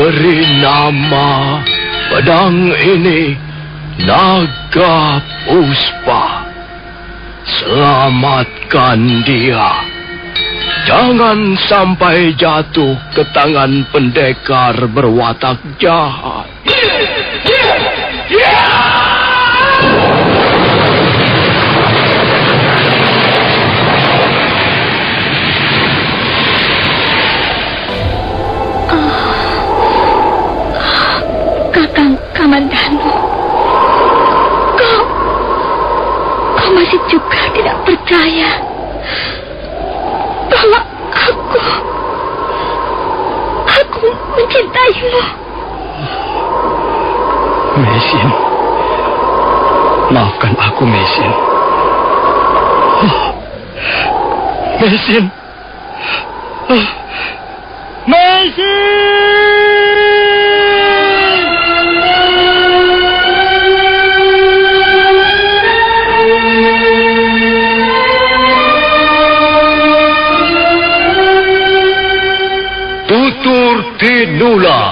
Beri nama pedang ini Naga Puspa. Selamatkan dia. Jangan sampai jatuh ke tangan pendekar berwatak jahat. Kakang Kamandanu, kau masih juga tidak percaya bahwa aku mencintaimu. Mesin, maafkan aku, Mesin. Mesin. Mesin! Tutur Tinula.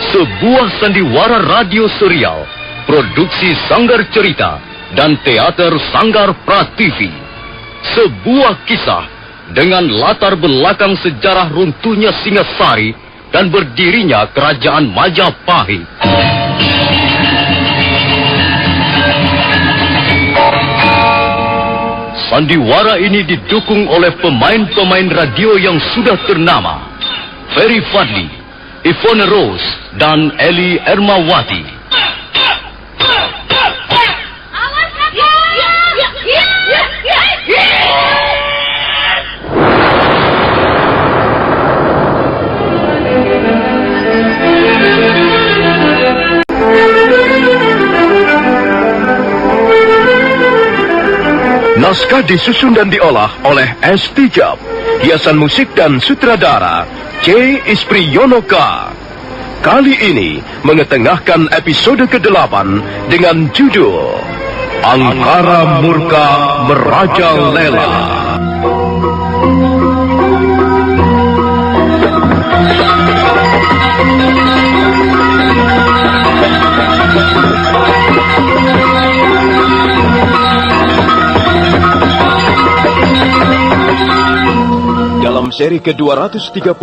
Sebuah sandiwara radio serial, produksi Sanggar Cerita dan teater Sanggar Prativi. Sebuah kisah dengan latar belakang sejarah runtuhnya Singasari dan berdirinya Kerajaan Majapahit. Sandiwara ini didukung oleh pemain-pemain radio yang sudah ternama, Ferry Fadli, Ivone Rose, dan Eli Ermawati. Naskah disusun dan diolah oleh S. Tijab. Hiasan musik dan sutradara C. Ispriyonoka. Kali ini mengetengahkan episode ke-8 dengan judul Angkara Murka Merajalela. Dalam seri ke-231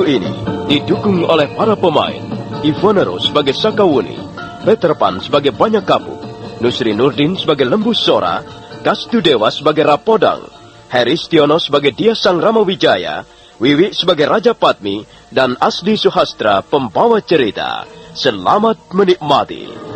ini didukung oleh para pemain Ivone Rose sebagai Sakawuni, Peter Pan sebagai Banyak Kapuk, Nusri Nurdin sebagai Lembu Sora, Kastu Dewa sebagai Rapodang, Heri Stiono sebagai Dia Sang Ramawijaya, Wiwi sebagai Raja Padmi, dan Asdi Suhastra pembawa cerita. Selamat menikmati.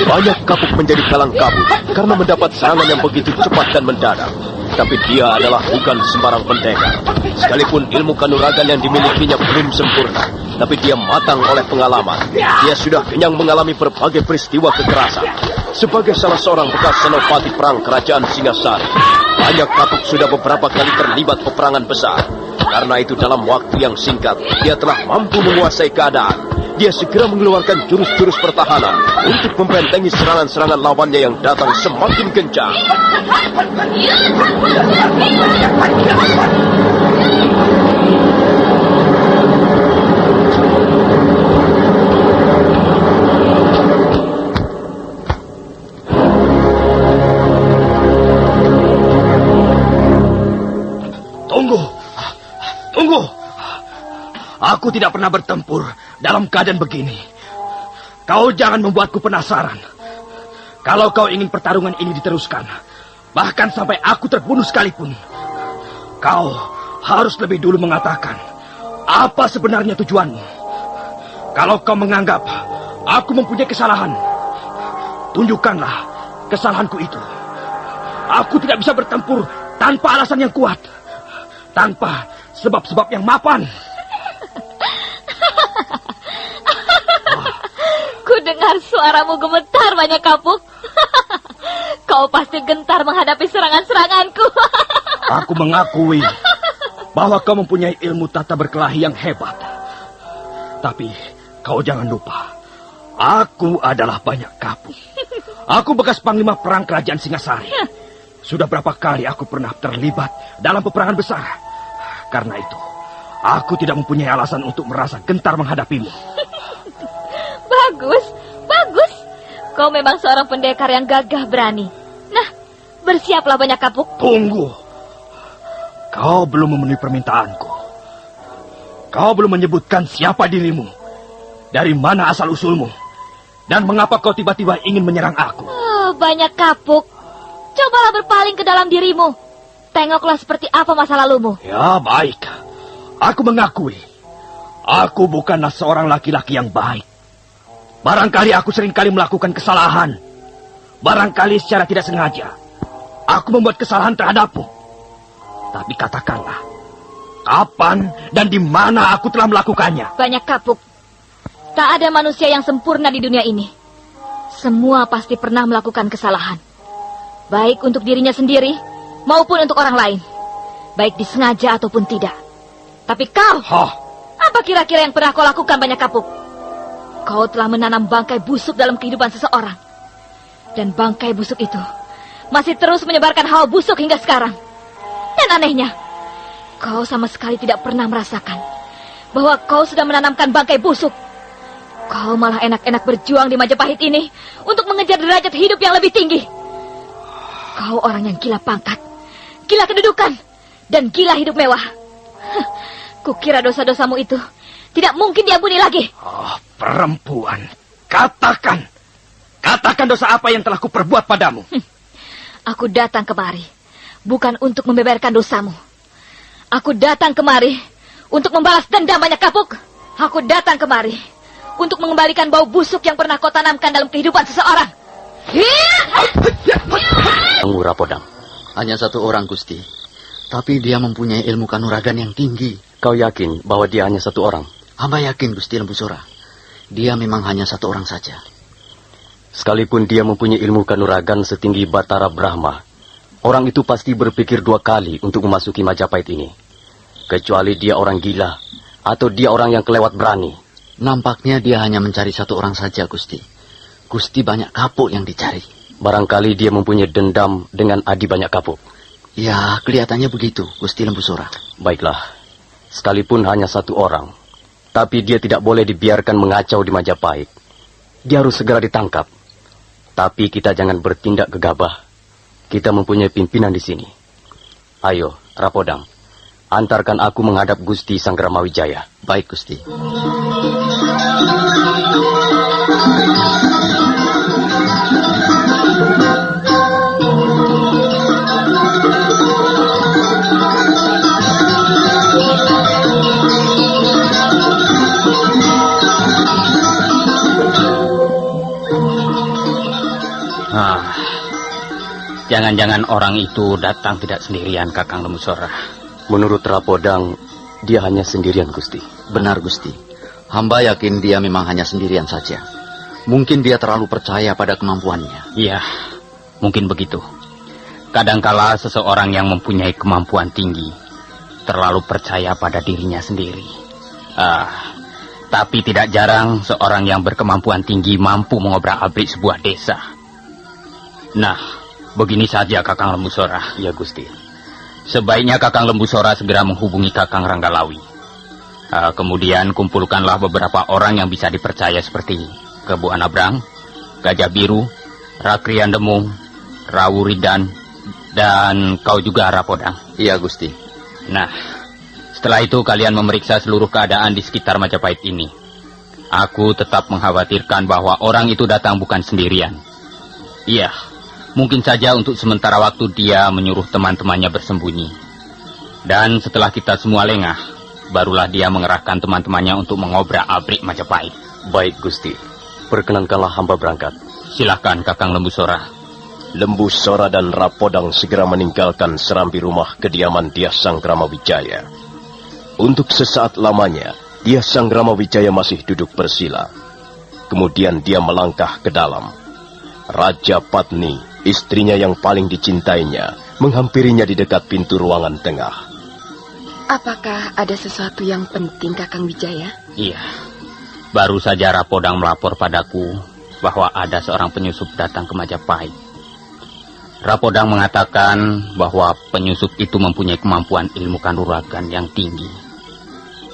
Banyak Kapuk menjadi kalang kabut karena mendapat serangan yang begitu cepat dan mendadak. Tapi dia adalah bukan sembarang pendekar. Sekalipun ilmu kanuragan yang dimilikinya belum sempurna, tapi dia matang oleh pengalaman. Dia sudah kenyang mengalami berbagai peristiwa kekerasan. Sebagai salah seorang bekas senopati perang kerajaan Singasari, Banyak Kapuk sudah beberapa kali terlibat peperangan besar. Karena itu dalam waktu yang singkat, dia telah mampu menguasai keadaan. Dia segera mengeluarkan jurus-jurus pertahanan untuk membentengi serangan-serangan lawannya yang datang semakin kencang. Tunggu. Aku tidak pernah bertempur dalam keadaan begini. Kau jangan membuatku penasaran. Kalau kau ingin pertarungan ini diteruskan, bahkan sampai aku terbunuh sekalipun, kau harus lebih dulu mengatakan apa sebenarnya tujuanmu. Kalau kau menganggap aku mempunyai kesalahan, tunjukkanlah kesalahanku itu. Aku tidak bisa bertempur tanpa alasan yang kuat. Tanpa sebab-sebab yang mapan. Ku dengar suaramu gemetar Banyak Kapuk. Kau pasti gentar menghadapi serangan-seranganku. Aku mengakui bahwa kau mempunyai ilmu tata berkelahi yang hebat. Tapi kau jangan lupa, aku adalah Banyak Kapuk. Aku bekas panglima perang kerajaan Singasari. Sudah berapa kali aku pernah terlibat dalam peperangan besar. Karena itu, aku tidak mempunyai alasan untuk merasa gentar menghadapimu. Bagus, bagus. Kau memang seorang pendekar yang gagah berani. Nah, bersiaplah Banyak Kapuk. Tunggu. Kau belum memenuhi permintaanku. Kau belum menyebutkan siapa dirimu. Dari mana asal usulmu. Dan mengapa kau tiba-tiba ingin menyerang aku? Oh, Banyak Kapuk. Cobalah berpaling ke dalam dirimu. Tengoklah seperti apa masa lalumu. Ya, baik. Aku mengakui. Aku bukanlah seorang laki-laki yang baik. Barangkali aku seringkali melakukan kesalahan. Barangkali secara tidak sengaja. Aku membuat kesalahan terhadapmu. Tapi katakanlah, kapan dan di mana aku telah melakukannya? Banyak Kapuk. Tak ada manusia yang sempurna di dunia ini. Semua pasti pernah melakukan kesalahan. Baik untuk dirinya sendiri, maupun untuk orang lain. Baik disengaja ataupun tidak. Tapi kau, apa kira-kira yang pernah kau lakukan Banyak Kapuk? Kau telah menanam bangkai busuk dalam kehidupan seseorang. Dan bangkai busuk itu masih terus menyebarkan hawa busuk hingga sekarang. Dan anehnya, kau sama sekali tidak pernah merasakan bahwa kau sudah menanamkan bangkai busuk. Kau malah enak-enak berjuang di Majapahit ini untuk mengejar derajat hidup yang lebih tinggi. Kau orang yang gila pangkat, gila kedudukan, dan gila hidup mewah. Kukira dosa-dosamu itu tidak mungkin diampuni lagi. Oh, perempuan, katakan. Katakan dosa apa yang telah kuperbuat padamu. Aku datang kemari bukan untuk membeberkan dosamu. Aku datang kemari untuk membalas dendam Banyak Kapuk. Aku datang kemari untuk mengembalikan bau busuk yang pernah kau tanamkan dalam kehidupan seseorang. Tunggu, Rapodang. Hanya satu orang, Gusti. Tapi dia mempunyai ilmu kanuragan yang tinggi. Kau yakin bahwa dia hanya satu orang? Hamba yakin, Gusti Lembusora. Dia memang hanya satu orang saja. Sekalipun dia mempunyai ilmu kanuragan setinggi Batara Brahma, orang itu pasti berpikir dua kali untuk memasuki Majapahit ini. Kecuali dia orang gila, atau dia orang yang kelewat berani. Nampaknya dia hanya mencari satu orang saja, Gusti. Gusti Banyak Kapuk yang dicari. Barangkali dia mempunyai dendam dengan Adi Banyak Kapuk. Ya, kelihatannya begitu, Gusti Lembusora. Baiklah, sekalipun hanya satu orang, tapi dia tidak boleh dibiarkan mengacau di Majapahit. Dia harus segera ditangkap. Tapi kita jangan bertindak gegabah. Kita mempunyai pimpinan di sini. Ayo, Rapodang, antarkan aku menghadap Gusti Sanggramawijaya. Baik, Gusti. Jangan-jangan orang itu datang tidak sendirian, Kakang Lembusora. Menurut Rapodang, dia hanya sendirian, Gusti. Benar, Gusti. Hamba yakin dia memang hanya sendirian saja. Mungkin dia terlalu percaya pada kemampuannya. Iya, mungkin begitu. Kadangkala seseorang yang mempunyai kemampuan tinggi terlalu percaya pada dirinya sendiri. Tapi tidak jarang seorang yang berkemampuan tinggi mampu mengobrak-abrik sebuah desa. Nah, begini saja Kakang Lembusora. Ya, Gusti. Sebaiknya Kakang Lembusora segera menghubungi Kakang Ranggalawi. Kemudian kumpulkanlah beberapa orang yang bisa dipercaya seperti Kebu Anabrang, Gajah Biru, Rakrian Demung, Rawuridan, dan kau juga Rapodang. Iya, Gusti. Nah, setelah itu kalian memeriksa seluruh keadaan di sekitar Majapahit ini. Aku tetap mengkhawatirkan bahwa orang itu datang bukan sendirian. Iya, mungkin saja untuk sementara waktu dia menyuruh teman-temannya bersembunyi. Dan setelah kita semua lengah, barulah dia mengerahkan teman-temannya untuk mengobrak-abrik Majapahit. Baik, Gusti. Perkenankanlah hamba berangkat. Silakan, Kakang Lembusora. Lembu Sora dan Rapodang segera meninggalkan serambi rumah kediaman Dyah Sanggramawijaya. Untuk sesaat lamanya, Dyah Sanggramawijaya masih duduk bersila. Kemudian dia melangkah ke dalam. Raja Patni, istrinya yang paling dicintainya, menghampirinya di dekat pintu ruangan tengah. Apakah ada sesuatu yang penting, Kakang Wijaya? Iya. Baru saja Rapodang melapor padaku bahwa ada seorang penyusup datang ke Majapahit. Rapodang mengatakan bahwa penyusup itu mempunyai kemampuan ilmu kanuragan yang tinggi.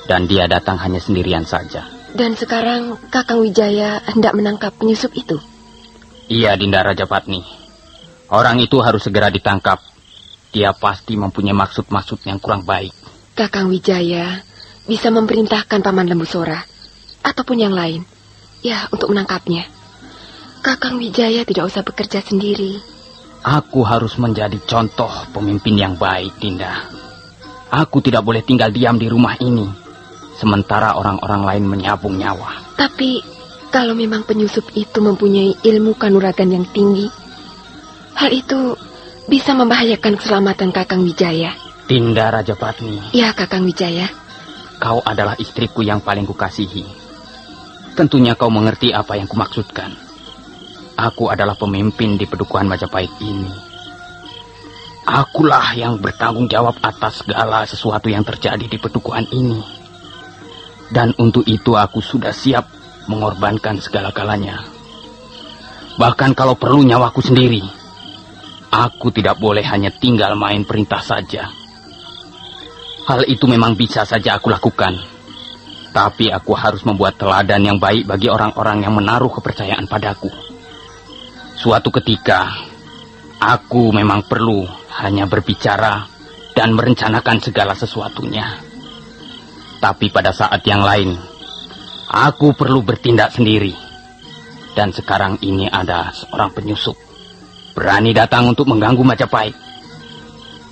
Dan dia datang hanya sendirian saja. Dan sekarang Kakang Wijaya hendak menangkap penyusup itu? Iya, Dinda Rajapatni. Orang itu harus segera ditangkap. Dia pasti mempunyai maksud-maksud yang kurang baik. Kakang Wijaya bisa memerintahkan Paman Lembu Sora ataupun yang lain, ya, untuk menangkapnya. Kakang Wijaya tidak usah bekerja sendiri. Aku harus menjadi contoh pemimpin yang baik, Dinda. Aku tidak boleh tinggal diam di rumah ini, sementara orang-orang lain menyabung nyawa. Tapi kalau memang penyusup itu mempunyai ilmu kanuragan yang tinggi, hal itu bisa membahayakan keselamatan Kakang Wijaya. Dinda Rajapatni. Ya, Kakang Wijaya. Kau adalah istriku yang paling kukasihi. Tentunya kau mengerti apa yang kumaksudkan. Aku adalah pemimpin di Pedukuhan Majapahit ini. Akulah yang bertanggung jawab atas segala sesuatu yang terjadi di Pedukuhan ini. Dan untuk itu aku sudah siap mengorbankan segala-galanya. Bahkan kalau perlu nyawaku sendiri. Aku tidak boleh hanya tinggal main perintah saja. Hal itu memang bisa saja aku lakukan. Tapi aku harus membuat teladan yang baik bagi orang-orang yang menaruh kepercayaan padaku. Suatu ketika, aku memang perlu hanya berbicara dan merencanakan segala sesuatunya. Tapi pada saat yang lain, aku perlu bertindak sendiri. Dan sekarang ini ada seorang penyusup berani datang untuk mengganggu Majapahit.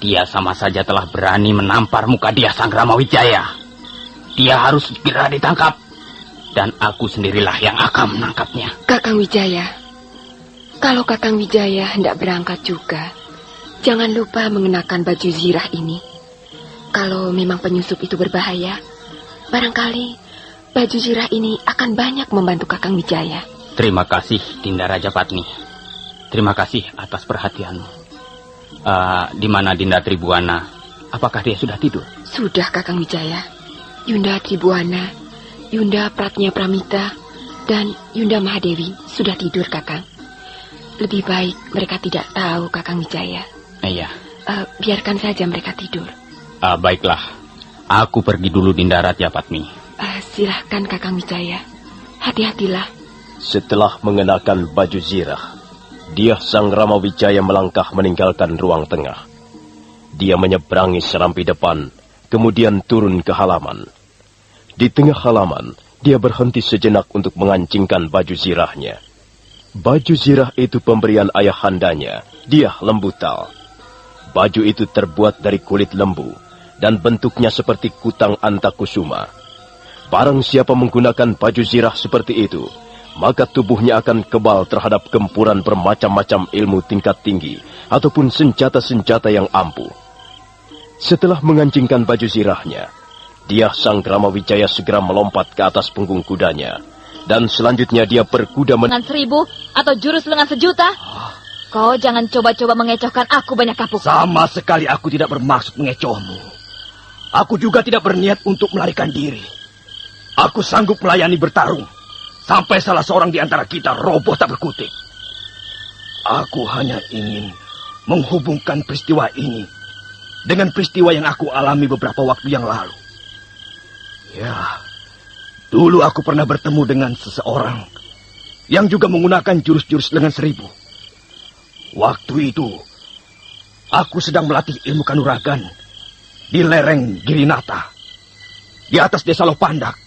Dia sama saja telah berani menampar muka Dyah Sanggramawijaya. Dia harus segera ditangkap. Dan aku sendirilah yang akan menangkapnya. Kakang Wijaya, kalau Kakang Wijaya hendak berangkat juga, jangan lupa mengenakan baju zirah ini. Kalau memang penyusup itu berbahaya, barangkali baju zirah ini akan banyak membantu Kakang Wijaya. Terima kasih, Dinda Rajapatni. Terima kasih atas perhatianmu. Di mana Dinda Tribuana? Apakah dia sudah tidur? Sudah, Kakang Wijaya. Yunda Tribuana, Yunda Pratnya Pramita, dan Yunda Mahadewi sudah tidur, Kakang. Lebih baik mereka tidak tahu, Kakang Wijaya. Iya. Biarkan saja mereka tidur. Baiklah. Aku pergi dulu, Dinda Rajapatni. Silahkan, Kakang Wijaya. Hati-hatilah. Setelah mengenakan baju zirah, Dyah Sanggramawijaya melangkah meninggalkan ruang tengah. Dia menyeberangi serambi depan, kemudian turun ke halaman. Di tengah halaman, dia berhenti sejenak untuk mengancingkan baju zirahnya. Baju zirah itu pemberian ayahandanya, Dyah Lembutal. Baju itu terbuat dari kulit lembu, dan bentuknya seperti kutang antakusuma. Barang siapa menggunakan baju zirah seperti itu, maka tubuhnya akan kebal terhadap gempuran bermacam-macam ilmu tingkat tinggi, ataupun senjata-senjata yang ampuh. Setelah mengancingkan baju zirahnya, Dyah Sanggramawijaya segera melompat ke atas punggung kudanya, dan selanjutnya dia berkuda Lengan 1000 atau jurus lengan 1.000.000? Kau jangan coba-coba mengecohkan aku, Banyak Kapuk. Sama sekali aku tidak bermaksud mengecohmu. Aku juga tidak berniat untuk melarikan diri. Aku sanggup melayani bertarung sampai salah seorang di antara kita roboh tak berkutik. Aku hanya ingin menghubungkan peristiwa ini dengan peristiwa yang aku alami beberapa waktu yang lalu. Ya, dulu aku pernah bertemu dengan seseorang yang juga menggunakan jurus-jurus lengan 1000. Waktu itu, aku sedang melatih ilmu kanuragan di lereng Girinata, di atas desa Lopandak.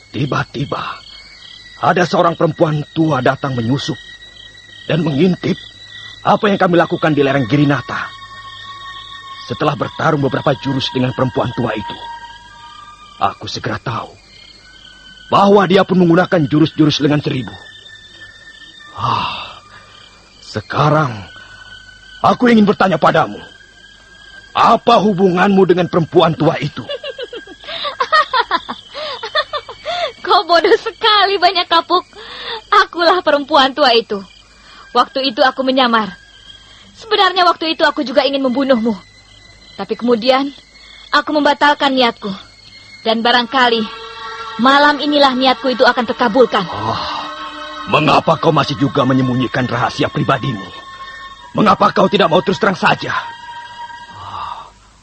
Tiba-tiba, ada seorang perempuan tua datang menyusup dan mengintip apa yang kami lakukan di lereng Girinata. Setelah bertarung beberapa jurus dengan perempuan tua itu, aku segera tahu bahwa dia pun menggunakan jurus-jurus lengan 1000. Sekarang, aku ingin bertanya padamu. Apa hubunganmu dengan perempuan tua itu? Kau bodoh sekali, Banyak Kapuk. Akulah perempuan tua itu. Waktu itu aku menyamar. Sebenarnya waktu itu aku juga ingin membunuhmu. Tapi kemudian, aku membatalkan niatku. Dan barangkali, malam inilah niatku itu akan terkabulkan. Mengapa kau masih juga menyembunyikan rahasia pribadimu? Mengapa kau tidak mau terus terang saja?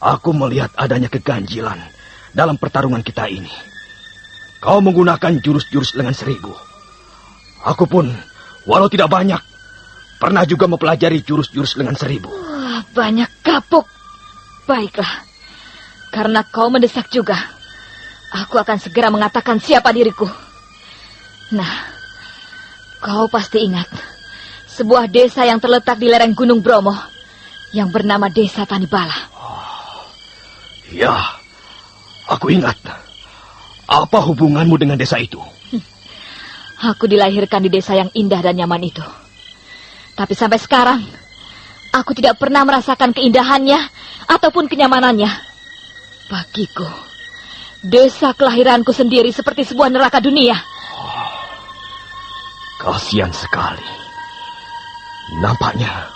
Aku melihat adanya keganjilan dalam pertarungan kita ini. Kau menggunakan jurus-jurus lengan seribu. Aku pun, walau tidak banyak, pernah juga mempelajari jurus-jurus lengan seribu. Banyak Kapuk. Baiklah, karena kau mendesak juga, aku akan segera mengatakan siapa diriku. Nah, kau pasti ingat sebuah desa yang terletak di lereng Gunung Bromo yang bernama Desa Tanibala. Ya, aku ingat. Apa hubunganmu dengan desa itu? Aku dilahirkan di desa yang indah dan nyaman itu. Tapi sampai sekarang, aku tidak pernah merasakan keindahannya ataupun kenyamanannya. Bagiku, desa kelahiranku sendiri seperti sebuah neraka dunia. Kasihan sekali. Nampaknya,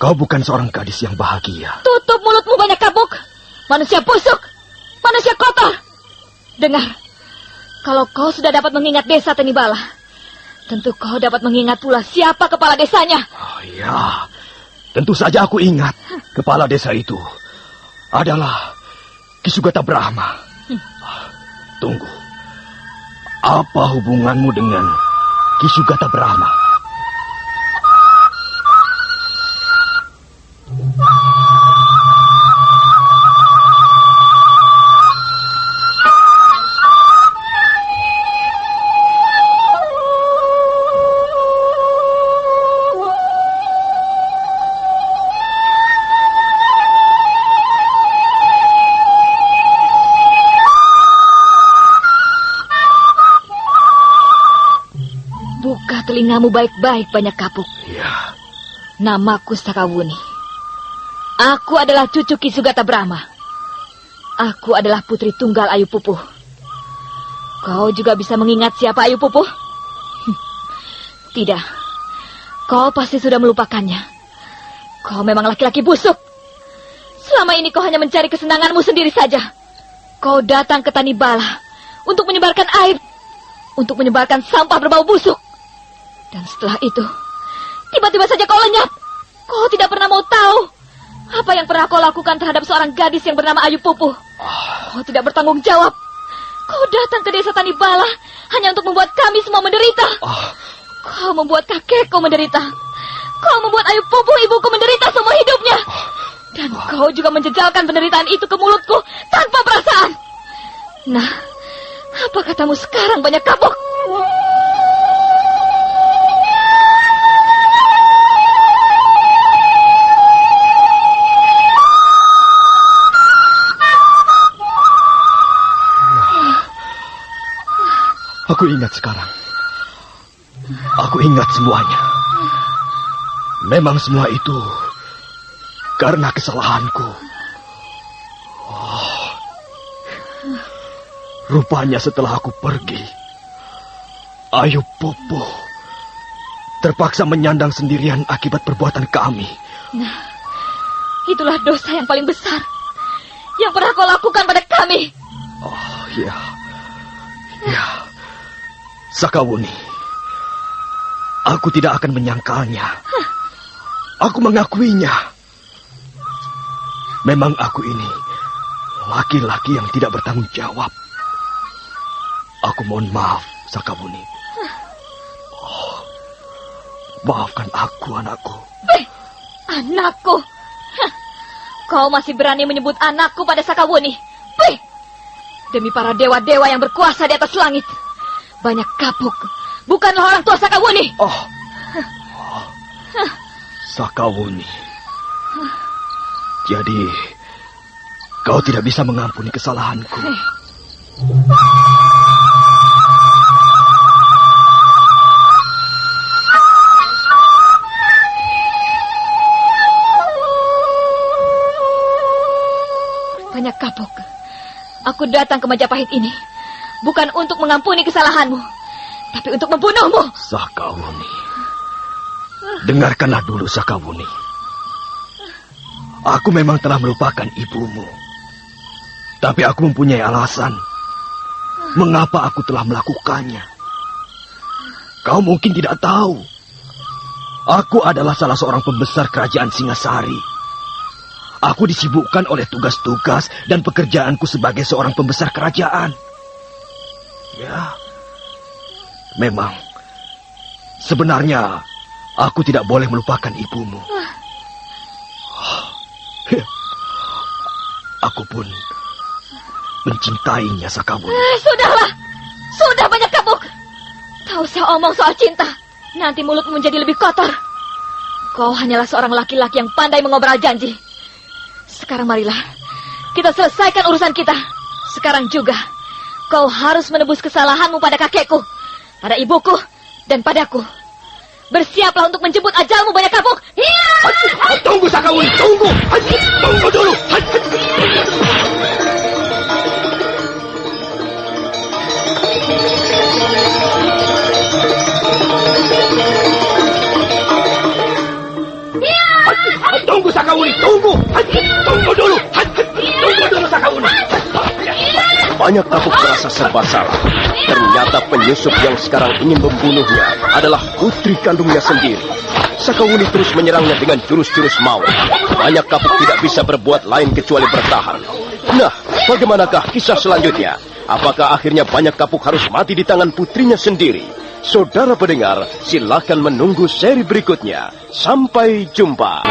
kau bukan seorang gadis yang bahagia. Tutup mulutmu, Banyak Kapuk. Manusia busuk, manusia kotor. Dengar, kalau kau sudah dapat mengingat desa Tanibala, tentu kau dapat mengingat pula siapa kepala desanya. Ya, tentu saja aku ingat. Kepala desa itu adalah Ki Sugata Brahma. Tunggu, apa hubunganmu dengan Ki Sugata Brahma? Telingamu baik-baik, Banyak Kapuk. Ya. Namaku Sakawuni. Aku adalah cucu Ki Sugata Brahma. Aku adalah putri tunggal Ayu Pupuh. Kau juga bisa mengingat siapa Ayu Pupuh? Tidak. Kau pasti sudah melupakannya. Kau memang laki-laki busuk. Selama ini kau hanya mencari kesenanganmu sendiri saja. Kau datang ke Tanibala untuk menyebarkan aib, untuk menyebarkan sampah berbau busuk. Dan setelah itu, tiba-tiba saja kau lenyap. Kau tidak pernah mau tahu apa yang pernah kau lakukan terhadap seorang gadis yang bernama Ayu Pupuh. Kau tidak bertanggung jawab. Kau datang ke desa Tanibala hanya untuk membuat kami semua menderita. Kau membuat kakekku menderita. Kau membuat Ayu Pupuh ibuku menderita seumur hidupnya. Dan kau juga menjejalkan penderitaan itu ke mulutku tanpa perasaan. Nah, apa katamu sekarang, Banyak Kapuk? Aku ingat sekarang. Aku ingat semuanya. Memang semua itu karena kesalahanku. Rupanya setelah aku pergi, Ayu Pupuh terpaksa menyandang sendirian akibat perbuatan kami. Nah, itulah dosa yang paling besar yang pernah kau lakukan pada kami. Ya. Sakawuni, aku tidak akan menyangkalnya. Aku mengakuinya. Memang aku ini laki-laki yang tidak bertanggung jawab. Aku mohon maaf, Sakawuni. Maafkan aku, anakku. Anakku? Kau masih berani menyebut anakku pada Sakawuni? Demi para dewa-dewa yang berkuasa di atas langit, Banyak Kapuk bukanlah orang tua Sakawuni. Sakawuni. Jadi, kau tidak bisa mengampuni kesalahanku. Aku datang ke Majapahit ini bukan untuk mengampuni kesalahanmu, tapi untuk membunuhmu. Sakawuni, dengarkanlah dulu Sakawuni. Aku memang telah melupakan ibumu, tapi aku mempunyai alasan mengapa aku telah melakukannya. Kau mungkin tidak tahu, aku adalah salah seorang pembesar kerajaan Singasari. Aku disibukkan oleh tugas-tugas dan pekerjaanku sebagai seorang pembesar kerajaan. Ya, memang sebenarnya aku tidak boleh melupakan ibumu. Aku pun mencintainya, Sakawuni. Sudahlah, sudah banyak kabuk. Tak usah omong soal cinta, nanti mulutmu menjadi lebih kotor. Kau hanyalah seorang laki-laki yang pandai mengobrol janji. Sekarang marilah kita selesaikan urusan kita. Sekarang juga kau harus menebus kesalahanmu pada kakekku, pada ibuku, dan padaku. Bersiaplah untuk menjemput ajalmu, banyak kabuk. Tunggu, Sakawuni, tunggu. Tunggu dulu. Tunggu, Sakawuni, tunggu. Tunggu dulu. Tunggu dulu, Sakawuni. Banyak kabuk merasa serba salah. Ternyata penyusup yang sekarang ingin membunuhnya adalah putri kandungnya sendiri. Sakawuni terus menyerangnya dengan jurus-jurus maut. Banyak kabuk tidak bisa berbuat lain kecuali bertahan. Nah, bagaimanakah kisah selanjutnya? Apakah akhirnya banyak kabuk harus mati di tangan putrinya sendiri? Saudara pendengar, silakan menunggu seri berikutnya. Sampai jumpa.